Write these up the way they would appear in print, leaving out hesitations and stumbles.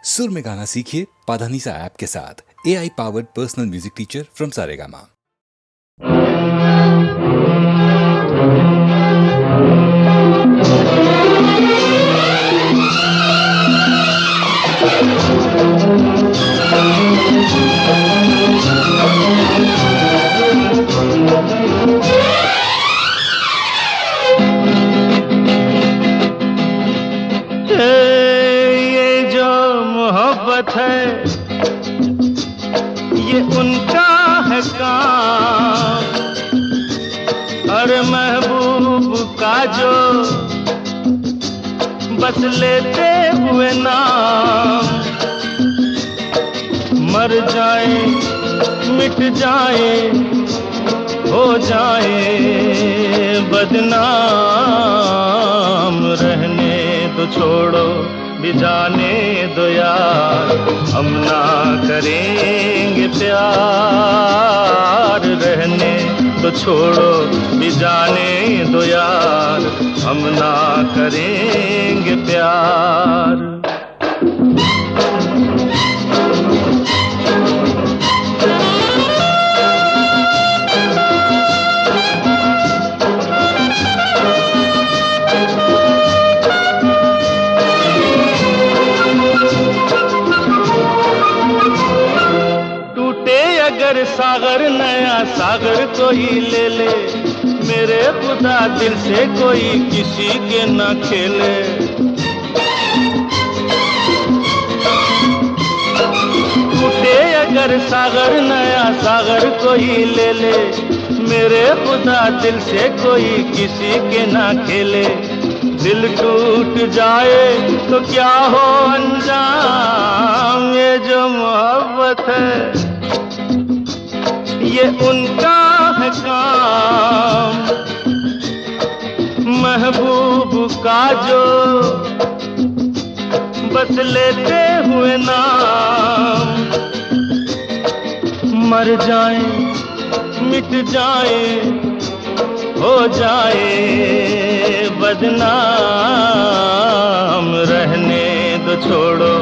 सुर में गाना सीखिए पाधानीसा ऐप के साथ। AI powered personal music teacher from Saregama. है ये उनका है काम, अरे महबूब का जो बस लेते हुए नाम, मर जाए मिट जाए हो जाए बदनाम, रहने तो छोड़ो भी जाने दो यार, हम ना करेंगे प्यार, रहने तो छोड़ो भी जाने दो यार, हम ना करेंगे प्यार। सागर नया सागर कोई ले ले, मेरे खुदा दिल से कोई किसी के न खेले। टूटे अगर सागर नया सागर कोई ले ले, मेरे खुदा दिल से कोई किसी के न खेले। दिल टूट जाए तो क्या हो अंजाम, ये जो मोहब्बत है ये उनका है काम, महबूब का जो बस लेते हुए नाम, मर जाए मिट जाए हो जाए बदनाम, रहने दो छोड़ो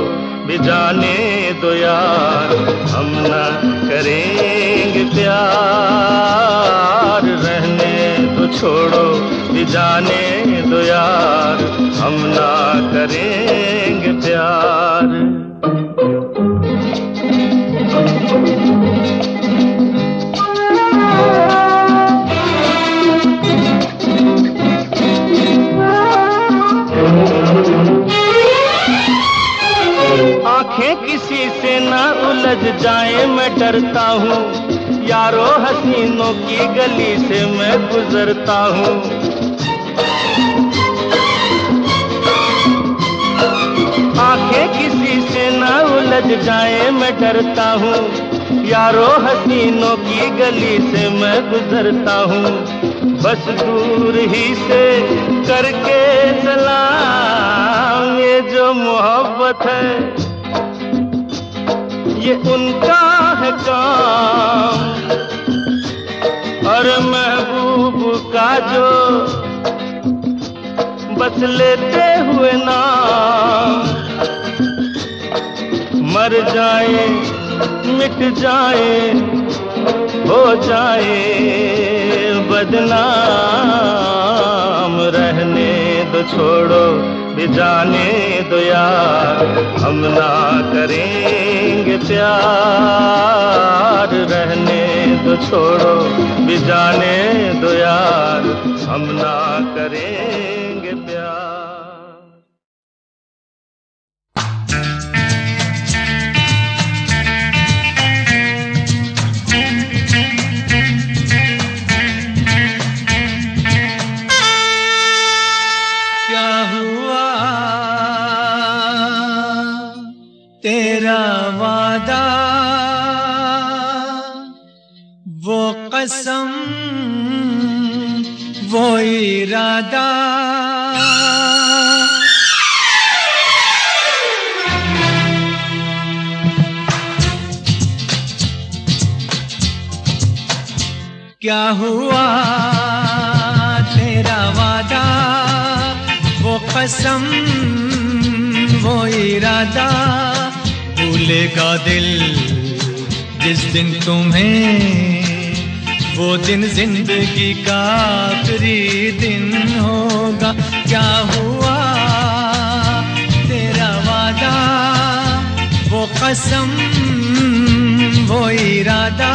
भी जाने दो यार, हम ना करेंगे प्यार, रहने तो छोड़ो भी जाने दो यार, हम ना करेंगे प्यार। आंखें किसी से ना उलझ जाए मैं डरता हूँ, यारो हसीनों की गली से मैं गुजरता हूँ। आंखें किसी से ना उलझ जाए मैं डरता हूँ, यारो हसीनों की गली से मैं गुजरता हूँ। बस दूर ही से करके सलाम, ये जो मोहब्बत है ये उनका है काम, और महबूब का जो बस लेते हुए नाम, मर जाए मिट जाए हो जाए बदनाम, रहने दो छोड़ो भी जाने दो यार, हम ना करेंगे प्यार, रहने दो छोड़ो भी जाने दो यार, हम ना करेंगे प्यार। तेरा वादा वो कसम वो इरादा, क्या हुआ तेरा वादा वो कसम वो इरादा, भूलेगा दिल जिस दिन तुम्हें, वो दिन जिंदगी का आखिरी दिन होगा। क्या हुआ तेरा वादा, वो कसम, वो इरादा।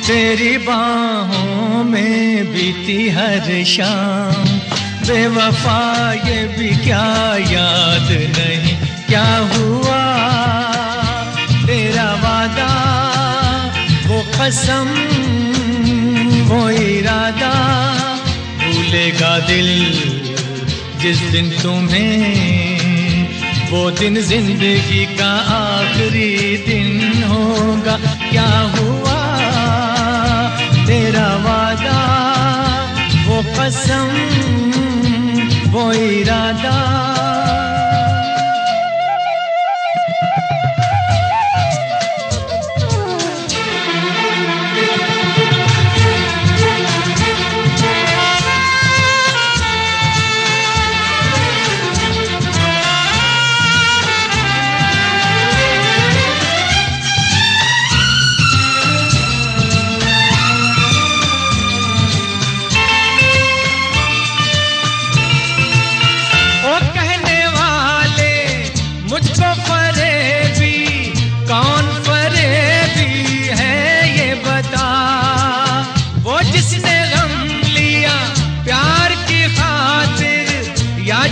तेरी बाहों में बीती हर शाम, बेवफा ये भी क्या याद नहीं। क्या हुआ तेरा वादा, वो कसम, वो इरादा। भूलेगा दिल जिस दिन तुम्हें, वो दिन जिंदगी का आखिरी दिन होगा। क्या हुआ तेरा वादा, वो कसम, वो इरादा।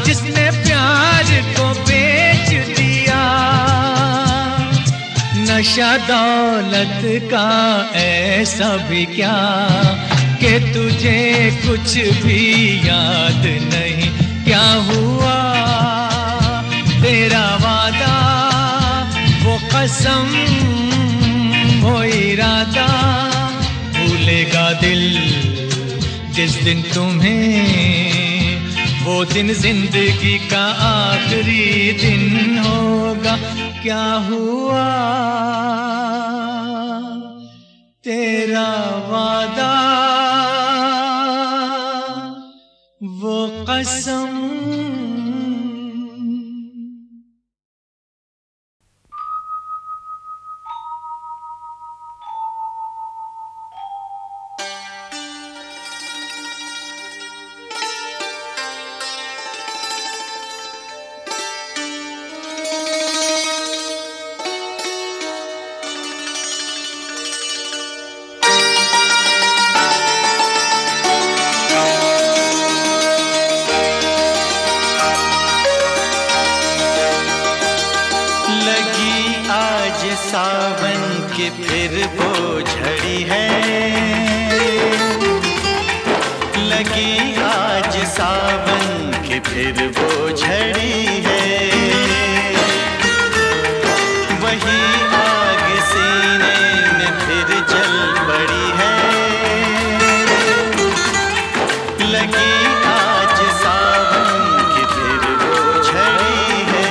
जिसने प्यार को बेच दिया, नशा दौलत का ऐसा भी क्या कि तुझे कुछ भी याद नहीं। क्या हुआ तेरा वादा, वो कसम, वो इरादा। भूलेगा दिल जिस दिन तुम्हें, वो दिन जिंदगी का आखिरी दिन होगा। क्या हुआ तेरा वादा, वो कसम। सावन की फिर वो झड़ी है, लगी आज सावन की फिर वो झड़ी है। वही आग सीने में फिर जल पड़ी है, लगी आज सावन की फिर वो झड़ी है।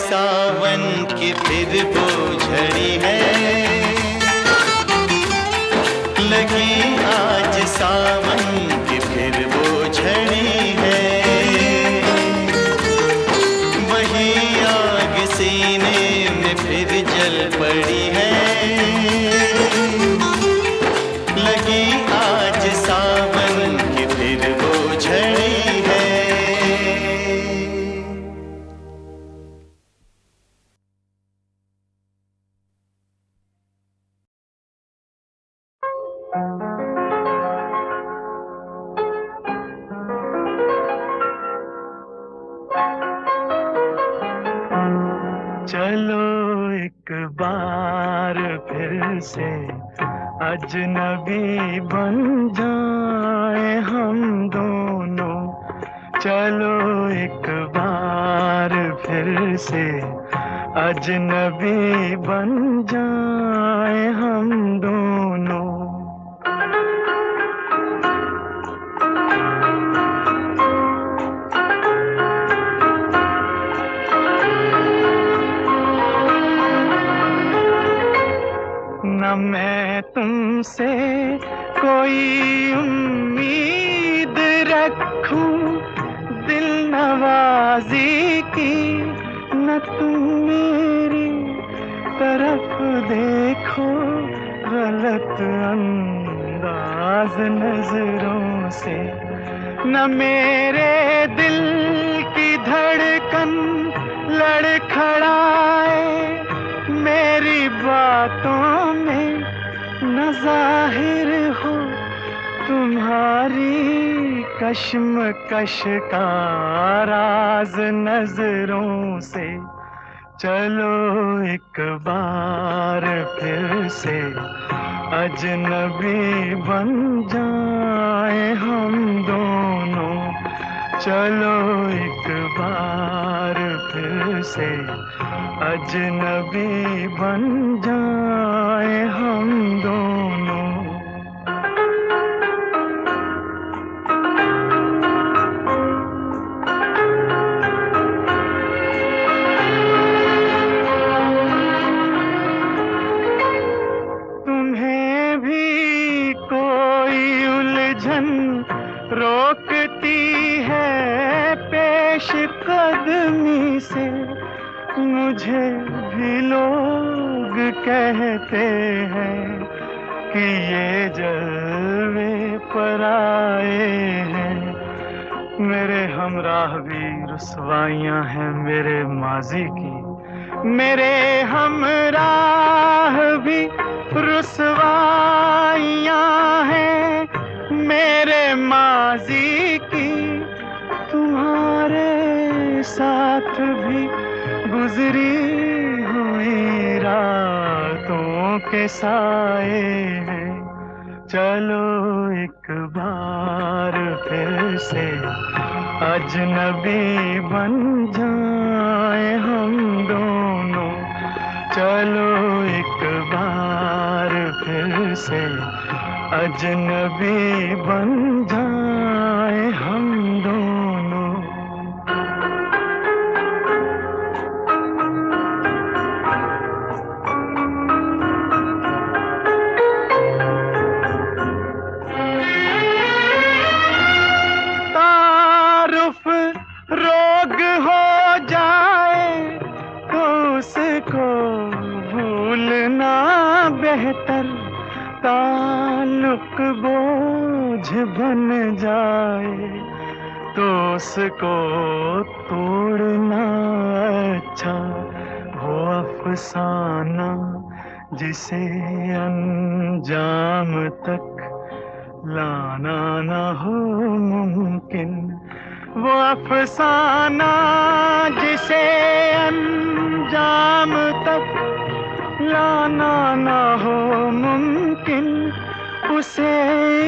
सावन की फिर वो झड़ी है, लगी आज सावन की फिर वो झड़ी है। वही आग सीने में फिर जल पड़ी है, लगी आज सावन की फिर वो झड़ी है। चलो एक बार फिर से अजनबी बन जाए हम दोनों। चलो एक बार फिर से अजनबी बन जाए हम दोनों। न मैं तुमसे कोई उम्मीद रखूं दिल नवाजी की, न तुम मेरी तरफ देखो गलत अंदाज नजरों से। न मेरे दिल की धड़कन लड़खड़ाए मेरी बातों में, न जाहिर हो तुम्हारी कश्मकश का राज नजरों से। चलो एक बार फिर से अजनबी बन जाए हम दोनों। चलो एक बार फिर से अजनबी बन जाए हम दोनों। तुम्हें भी कोई उलझन रोकती है पेश कदमी से, मुझे भी लोग कहते हैं कि ये जलवे पर आए हैं। मेरे हमराह भी रुसवाइयां हैं मेरे माजी की, मेरे हमराह भी रुसवाइयां हैं मेरे माजी की। तुम्हारे साथ भी गुजरी हुई रातों के साए हैं। चलो एक बार फिर से अजनबी बन जाए हम दोनों। चलो एक बार फिर से अजनबी बन जाए हम दोनों। रोग हो जाए तो उसको भूलना बेहतर, ताल्लुक बोझ बन जाए तो उसको तोड़ना अच्छा। वो अफसाना जिसे अंजाम तक लाना न हो मुमकिन, वो अफसाना जिसे अंजाम तक लाना न हो मुमकिन, उसे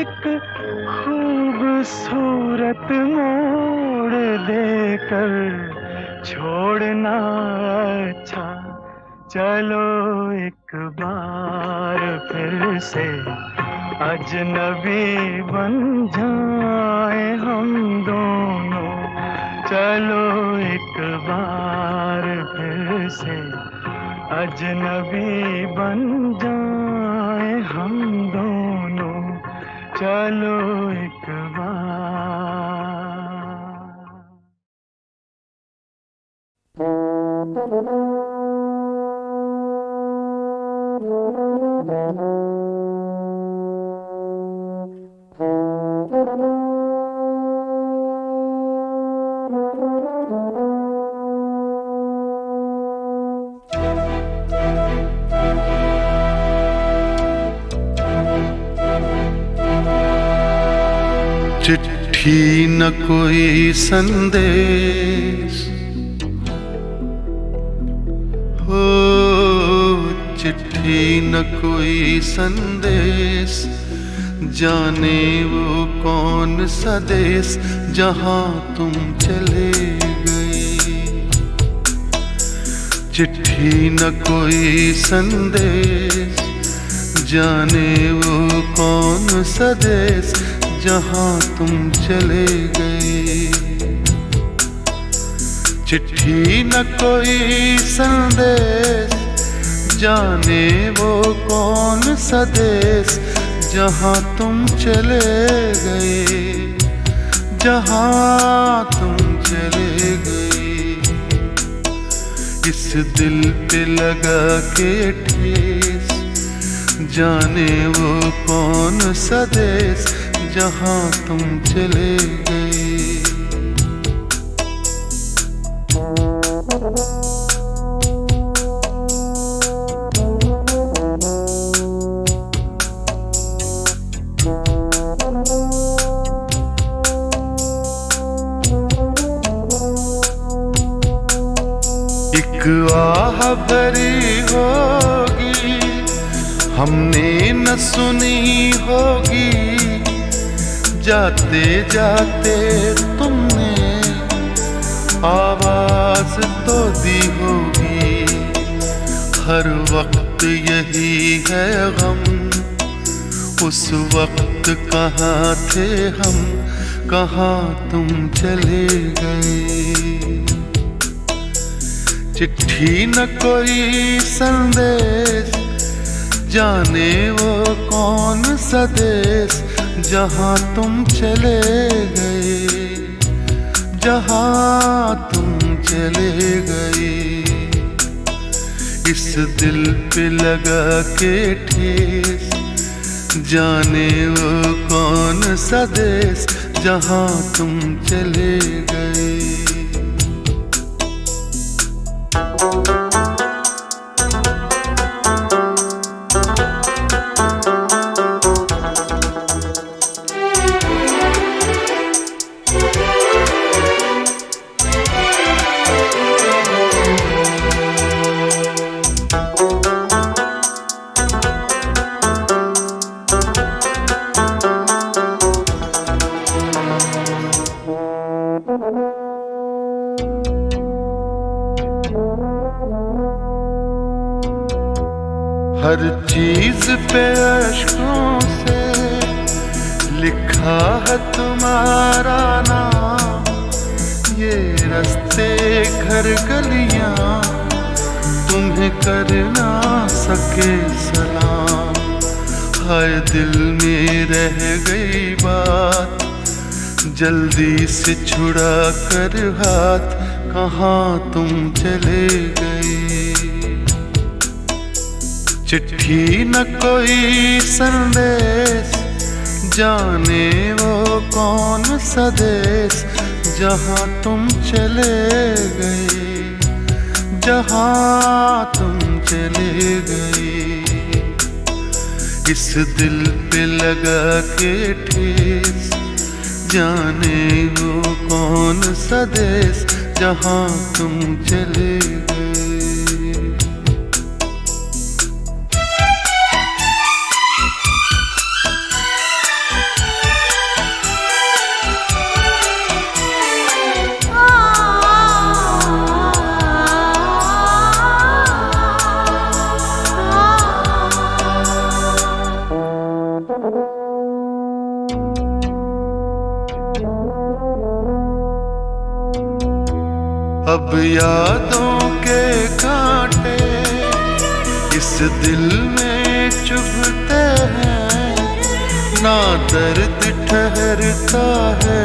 एक खूबसूरत मोड़ देकर छोड़ना अच्छा। चलो एक बार फिर से अजनबी बन जाए हम दोनों। चलो एक बार फिर से अजनबी बन जाए हम दोनों, चलो एक बार। चिट्ठी न कोई संदेश हो, चिट्ठी न कोई संदेश, जाने वो कौन सा देश जहां तुम चले गए। चिट्ठी न कोई संदेश, जाने वो कौन सा देश जहां तुम चले गए। चिट्ठी न कोई संदेश, जाने वो कौन सा देश जहां तुम चले गए, जहां तुम चले गए। इस दिल पे लगा के ठेस, जाने वो कौन सा देश जहां तुम चले गए। एक आह भरी होगी हमने न सुनी होगी, जाते जाते तुमने आवाज तो दी होगी। हर वक्त यही है गम, उस वक्त कहाँ थे हम, कहाँ तुम चले गए। चिट्ठी न कोई संदेश, जाने वो कौन सा देश जहां तुम चले गए, जहां तुम चले गए। इस दिल पे लगा के ठेस, जाने वो कौन सा देश जहां तुम चले गए। हर चीज पे अश्कों से लिखा है तुम्हारा नाम, ये रास्ते घर गलियां तुम्हें कर ना सके सलाम। हाय दिल में रह गई बात, जल्दी से छुड़ा कर हाथ, कहाँ तुम चले गए। चिट्ठी न कोई संदेश, जाने वो कौन सा देश जहां तुम चले गए, जहां तुम चले गए। इस दिल पे लगा के ठेस, जाने वो कौन सा देश जहां तुम चले गए। अब यादों के कांटे इस दिल में चुभते हैं, ना दर्द ठहरता है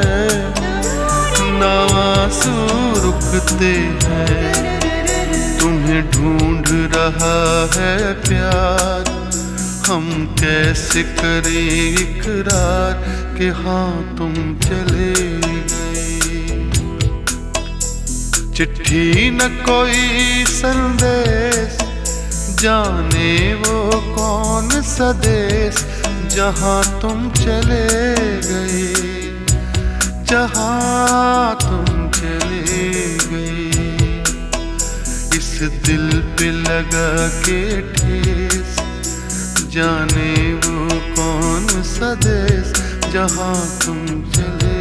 ना आंसू रुकते हैं। तुम्हें ढूंढ रहा है प्यार, हम कैसे करें इकरार कि हाँ तुम चले गए। चिट्ठी न कोई संदेश, जाने वो कौन सा देश जहाँ तुम चले गए, जहाँ तुम चले गए। इस दिल पे लगा के ठेस, जाने वो कौन सा देश जहाँ तुम चले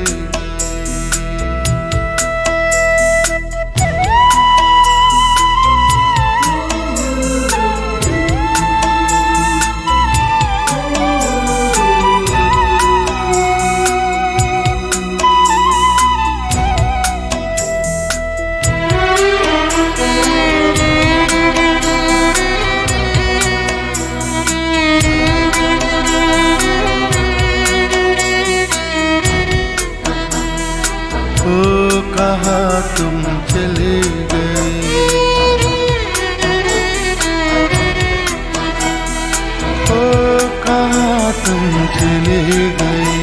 कहाँ तुम चले गए, ओ कहाँ तुम चले गए,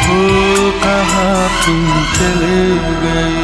ओ कहाँ तुम चले गए।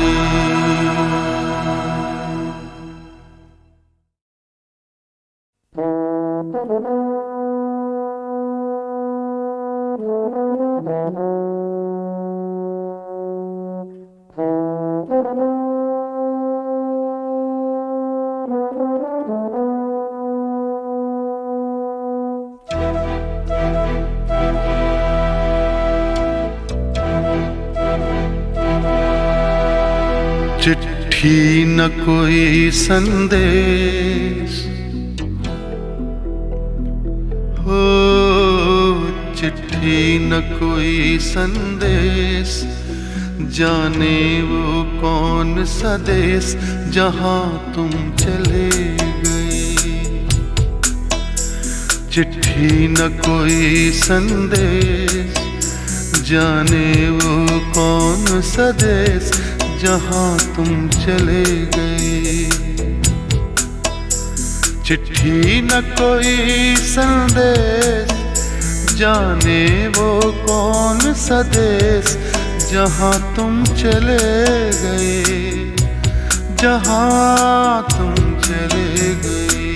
चिट्ठी न कोई संदेश, हो चिट्ठी न कोई संदेश, जाने वो कौन सा देश जहाँ तुम चले गए। चिट्ठी न कोई संदेश, जाने वो कौन सा देश जहाँ तुम चले गए। चिट्ठी न कोई संदेश, जाने वो कौन सा देश जहाँ तुम चले गए, जहाँ तुम चले गए।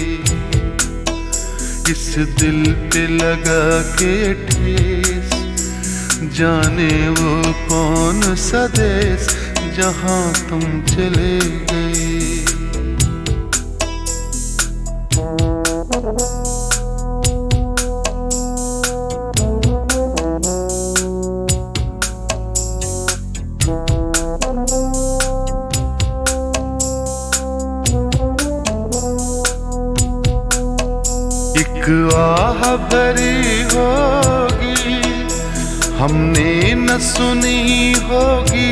इस दिल पे लगा के ठेस, जाने वो कौन सा देश जहाँ तुम चले गए। एक आह भरी होगी, हमने न सुनी होगी,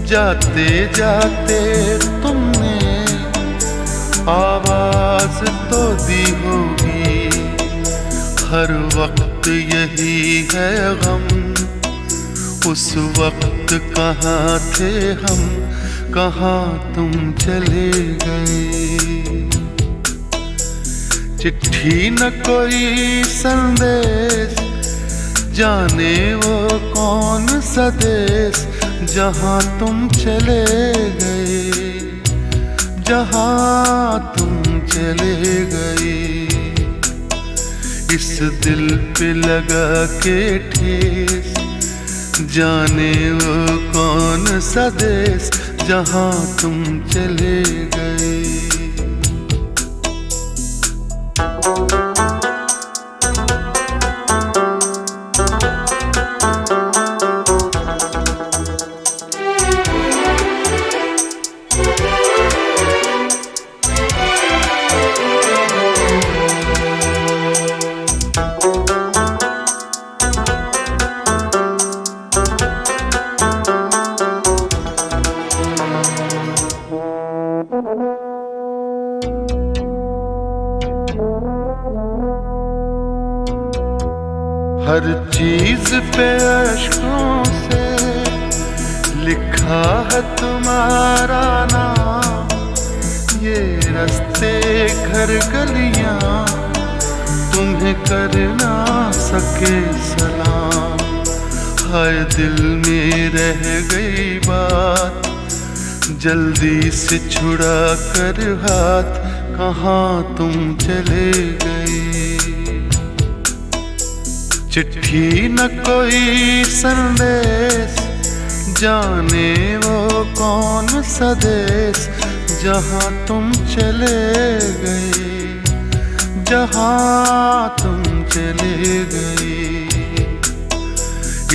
जाते जाते तुमने आवाज तो दी होगी। हर वक्त यही है गम, उस वक्त कहाँ थे हम, कहाँ तुम चले गए। चिट्ठी न कोई संदेश, जाने वो कौन सा देश जहाँ तुम चले गए, जहाँ तुम चले गए। इस दिल पे लगा के ठेस, जाने वो कौन सा देश जहाँ तुम चले गए। चीज पे अश्कों से लिखा है तुम्हारा नाम। ये रास्ते घर गलियां तुम्हें कर ना सके सलाम। हाय दिल में रह गई बात, जल्दी से छुड़ा कर हाथ, कहाँ तुम चले गए। चिट्ठी न कोई संदेश, जाने वो कौन सा देश, जहाँ तुम चले गए, जहाँ तुम चले गए।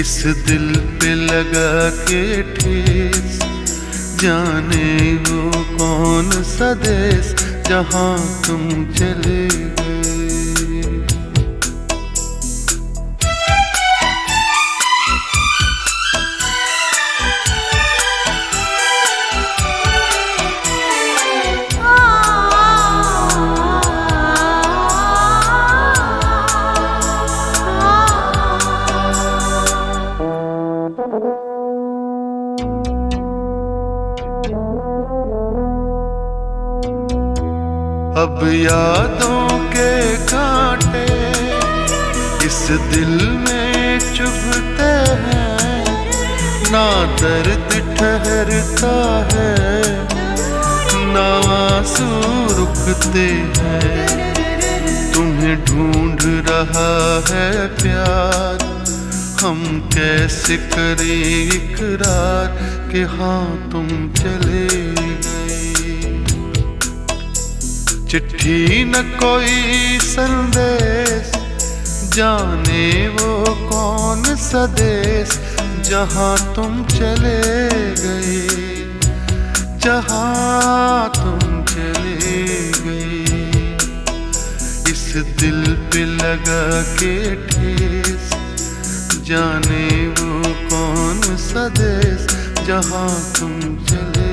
इस दिल पे लगा के ठेस, जाने वो कौन सा देश, जहाँ तुम चले गए। अब यादों के कांटे इस दिल में चुभते हैं, ना दर्द ठहरता है, ना आंसू रुकते हैं। तुम्हें ढूंढ रहा है प्यार, हम कैसे करें इकरार कि हाँ तुम चले गए। चिट्ठी न कोई संदेश, जाने वो कौन सा देश, जहाँ तुम चले गए, जहाँ तुम चले गए। इस दिल पे लगा के ठेस, जाने वो कौन सा देश, जहाँ तुम चले।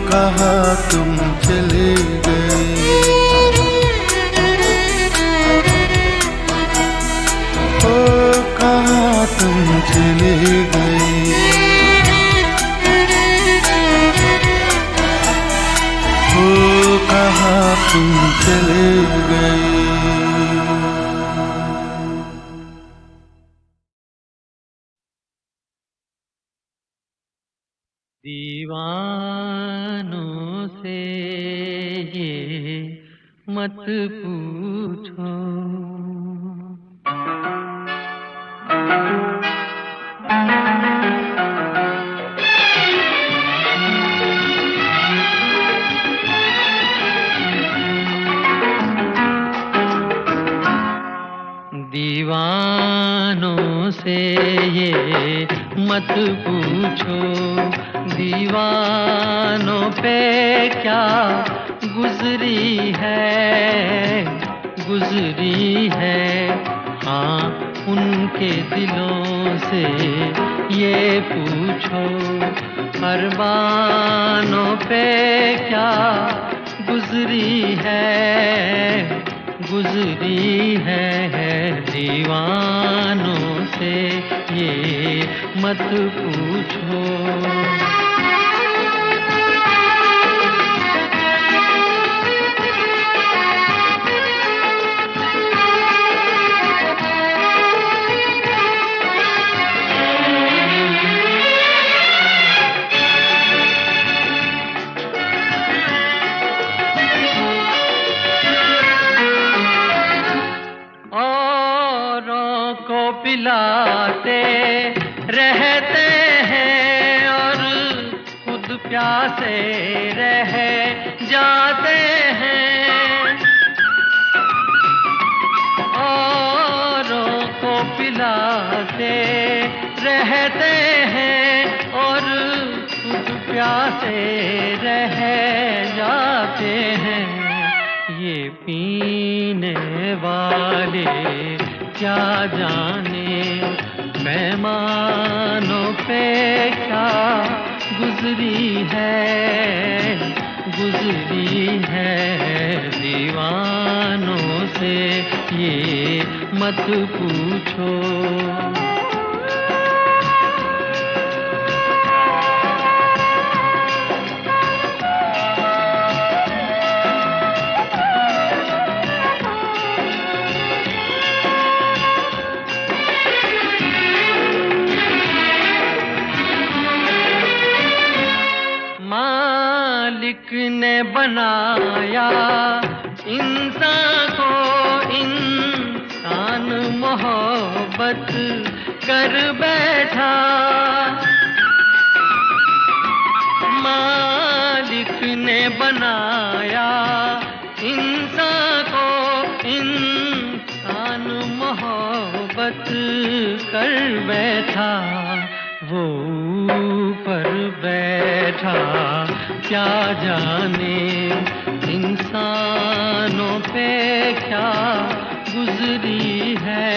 कहाँ तुम चले गए, ओ कहाँ तुम चले गए, ओ कहाँ तुम चले गए। दीवानों से ये मत पूछो, दीवानों से ये मत पूछो, दीवानों पे क्या गुजरी है, गुजरी है। हाँ उनके दिलों से ये पूछो, अरमानों पे क्या गुजरी है, गुजरी है। दीवानों से ये मत पूछो। पिलाते रहते हैं और खुद प्यासे रह जाते हैं, औरों जाते रहते हैं और खुद प्यासे रह जाते हैं। ये पीने वाले क्या जाने पैमानों पे क्या गुजरी है दीवानों से ये मत पूछो। मालिक ने बनाया इंसान को, इंसान मोहब्बत कर बैठा। मालिक ने बनाया इंसान को, इंसान मोहब्बत कर बैठा। वो ऊपर बैठा क्या जाने इंसानों पे क्या गुजरी है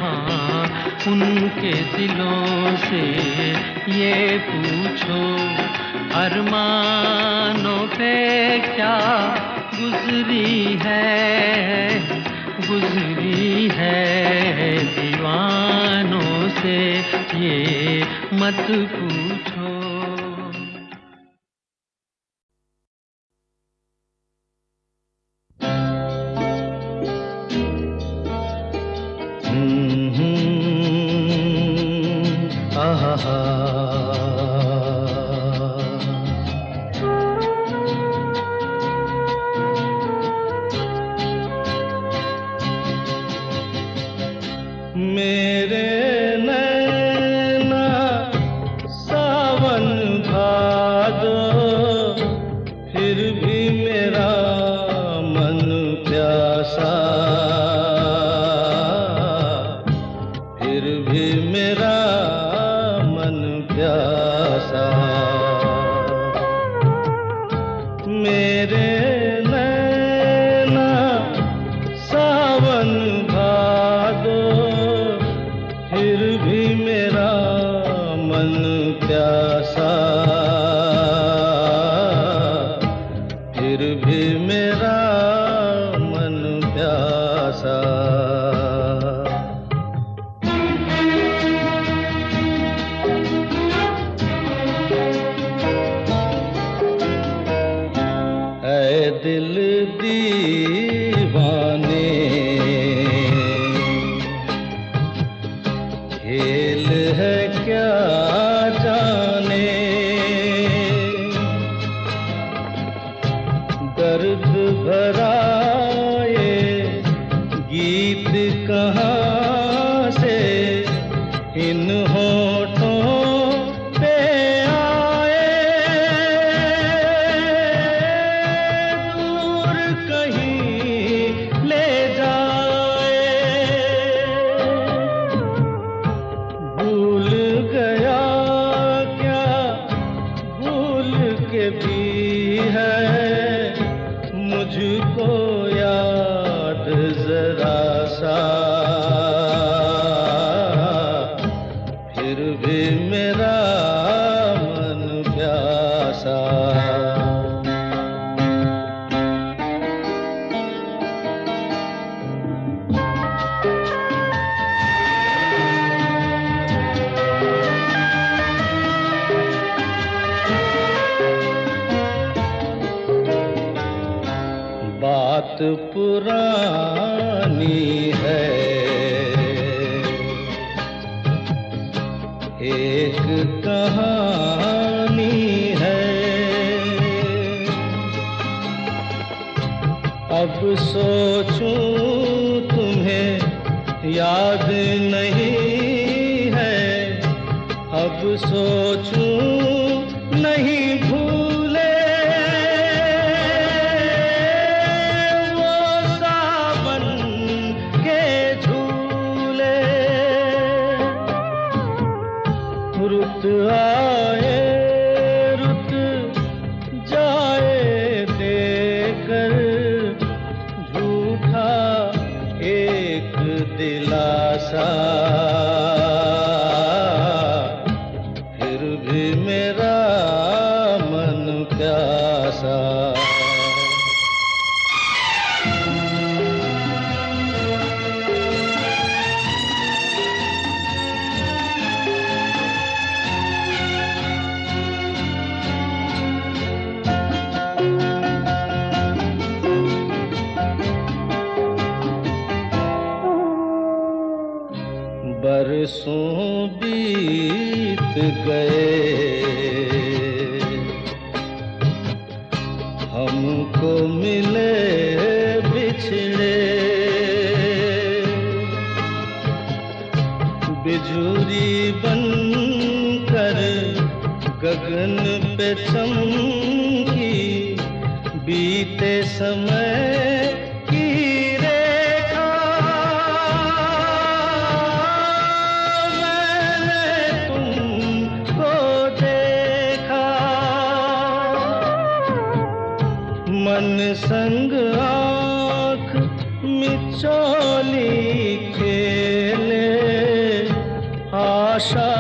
हाँ उनके दिलों से ये पूछो। अरमानों पे क्या गुजरी है दीवानों से ये मत पूछो। मेरे नैना सावन भादो, फिर भी मेरा मन प्यासा, फिर भी मेरा मन प्यासा। मेरे नैना सावन भादो, फिर भी मेरा मन प्यासा, फिर भी मेरा मन प्यासा। ऐ दिल दीवाने, खेल है क्या जाने, दर्द भरा ये गीत कहाँ से इन होठों पे आए। दूर कहीं ले जाए, भूल गया क्या भूल के भी है मुझको याद जरा सा। फिर भी मेरा मन प्यासा। बात पुरानी है, एक कहानी है। अब सोचूं तुम्हें याद नहीं है, अब सोचूं नहीं भूले। वो सावन दिलासा, फिर भी मेरा मन प्यासा। बरसों बीत गए, हमको मिले बिछड़े, बिजुरी बनकर गगन पे चमकी, बीते समय की रेखा मन संग आँख मिचौली खेले, आशा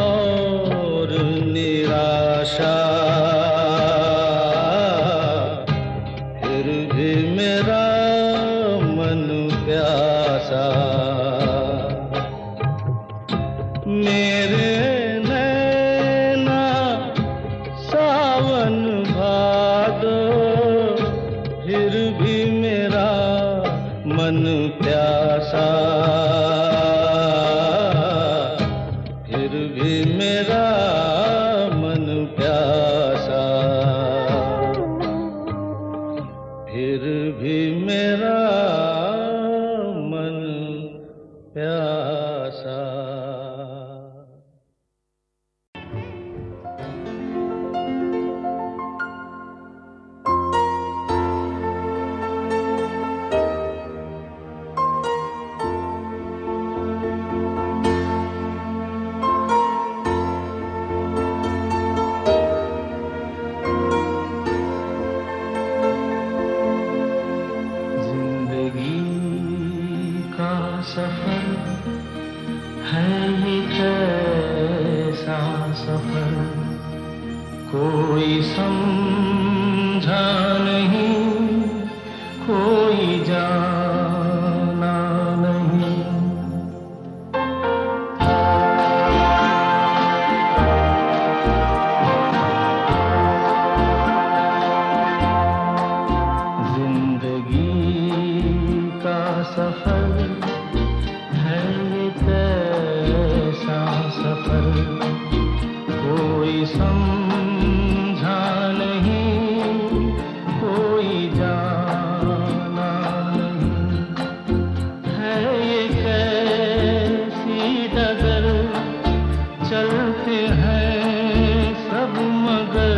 और निराशा, फिर भी मेरा मन प्यासा। मेरे नैना सावन भादो, फिर भी मेरा मन प्यासा, फिर भी मेरा मन प्यासा, फिर भी मेरा मन प्यासा। सफर है ये कैसा सफर, कोई समझा नहीं, कोई जाना नहीं। जिंदगी का सफर सफर कोई समझा नहीं, कोई जाना नहीं। है ये कैसी डगर, चलते हैं सब मगर,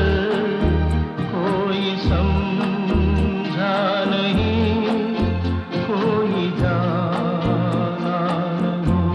कोई समझा नहीं, कोई जाना नहीं।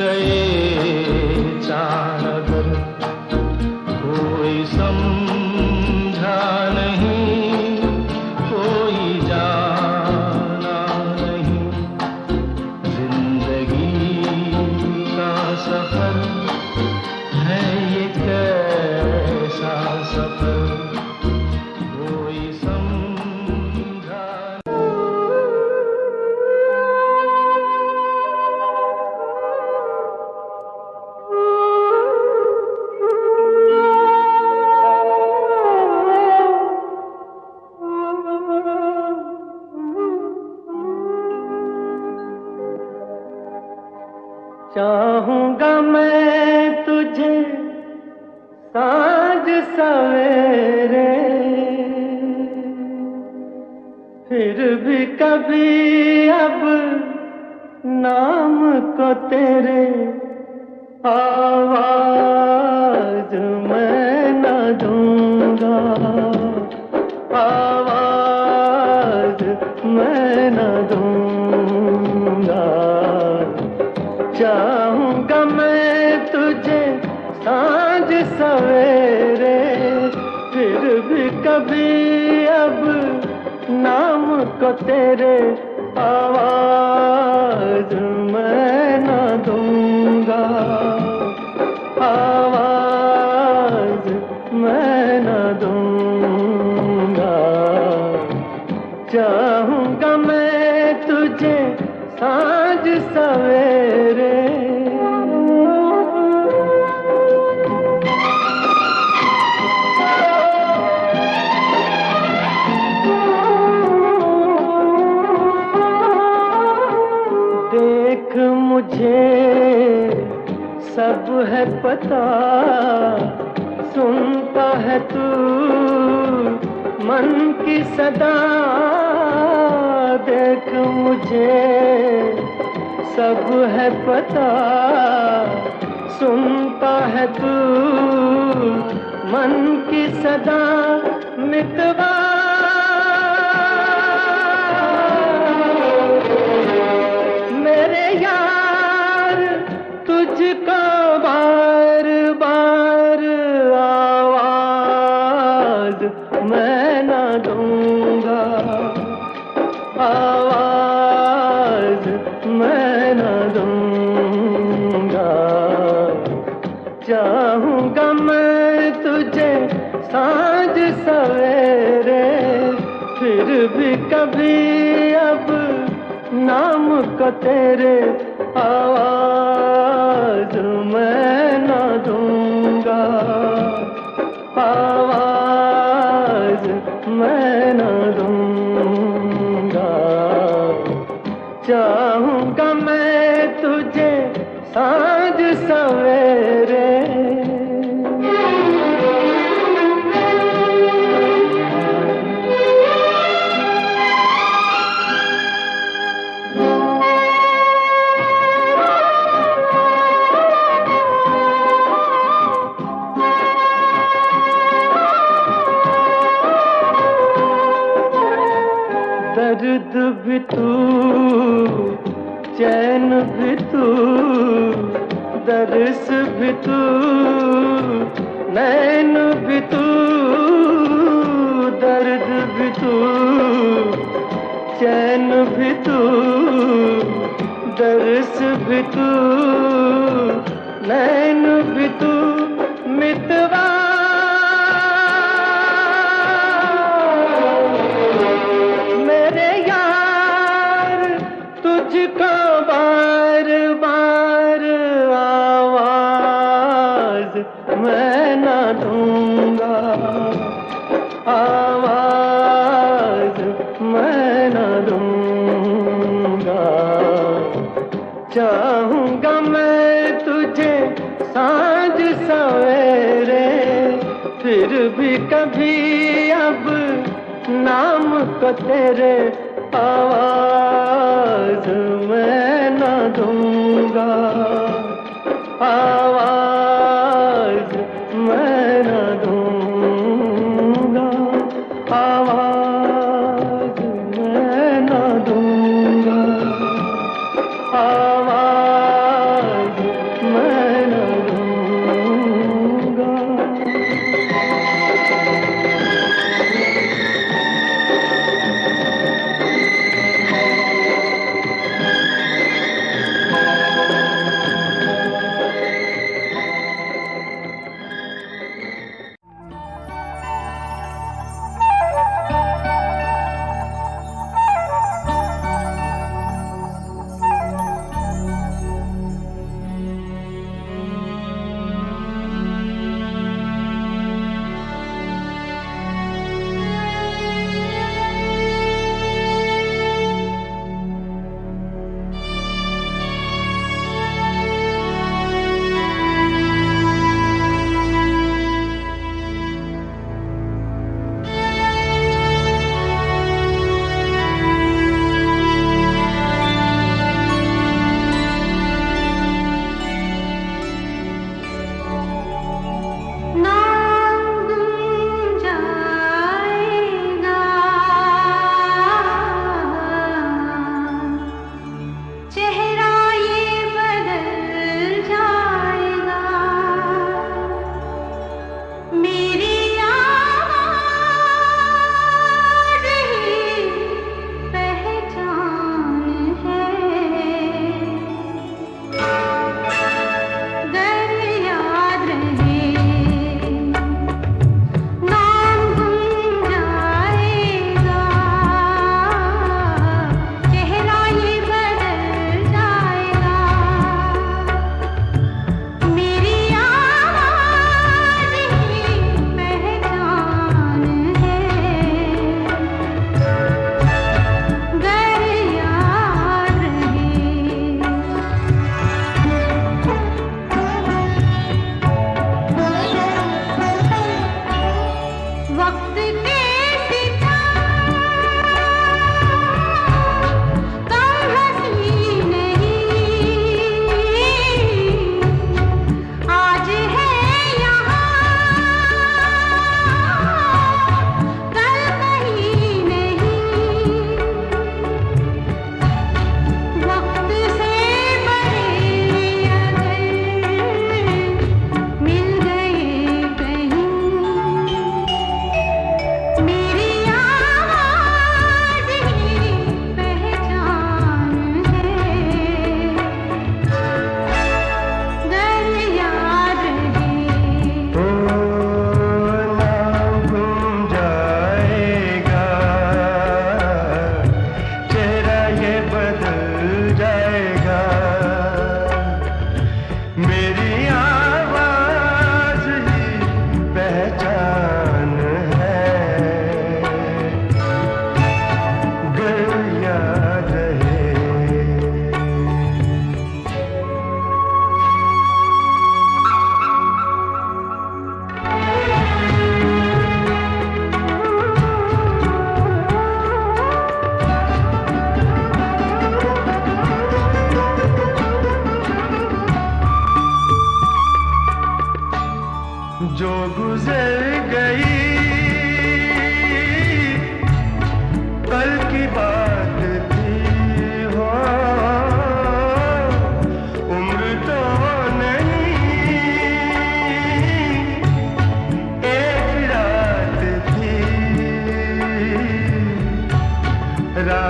गए चार अगर कोई समझा नहीं, कोई जाना नहीं, जिंदगी का सफर है ये कैसा सफर, कोई समझा। चाहूंगा मैं तुझे साँझ सवेरे, फिर भी कभी अब नाम को तेरे आवाज मैं न दूंगा, आवाज मैं न दूंगा। चाहूंगा मैं तुझे साँझ सवेरे, फिर भी कभी अब नाम को तेरे आवाज मैं न दूंगा, आवाज मैं न दूंगा। चाहूंगा मैं तुझे साँझ सवेरे। देख मुझे सब है पता, सुनता है तू मन की सदा। देख मुझे सब है पता, सुनता है तू मन की सदा। मितवा मेरे यार तुझको बार बार आवाज मैं न दूंगा, आवाज मैं न दूंगा। चाहूंगा मैं तुझे साँझ सवेरे, फिर भी कभी अब नाम को तेरे आवाज मैं न दूंगा, आवाज मैं न दूंगा। चाहूंगा मैं तुझे साँझ सवेरे। दर्द भी तू, चैन भी तू, दर्स भी तू, नैन भी तू। दर्द भी तू, चैन भी तू, दर्स भी तू, नैन भी तू। मितवा मेरे यार तुझको बार बार आवाज मैं न दूंगा, आवाज मैं न दूंगा। चाहूंगा मैं तुझे साँझ सवेरे, फिर भी कभी अब नाम को तेरे आवाज मैं न दूंगा, आवाज मैं न दूंगा, आवाज मैं न दूंगा, आवाज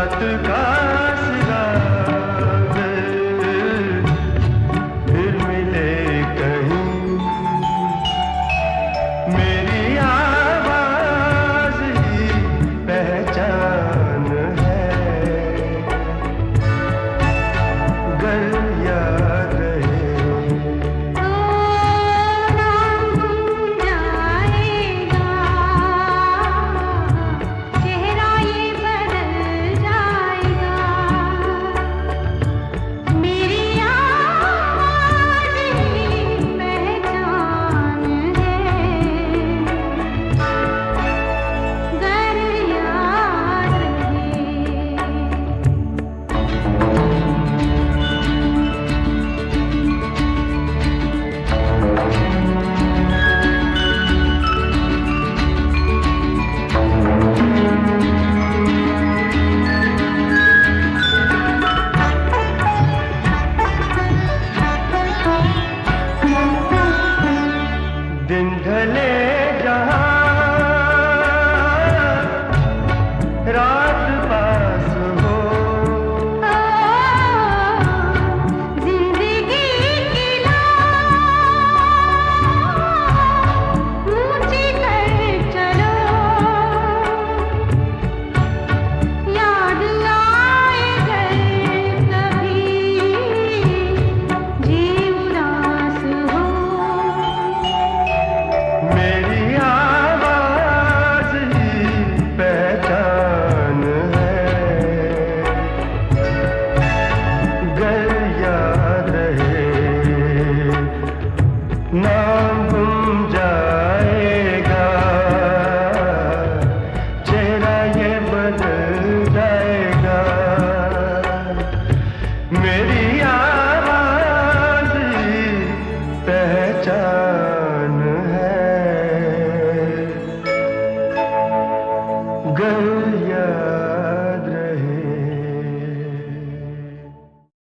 रात का सिरा फिर मिले कहीं मेरी आवाज ही पहचान है गर याद रहे तो नाम जाएगा चेहरा ये बदल जाएगा मेरी आवाज़ ही पहचान है गर याद रहे दिन ढले जहाँ रात पास हो जिंदगी की लौ ऊंची कर चलो याद आए घर कभी जी उदास हो मेरी आवाज ही पहचान है गर याद रहे नाम गुम जाएगा चेहरा ये बदल जाएगा मेरी आवाज ही पहचान है गर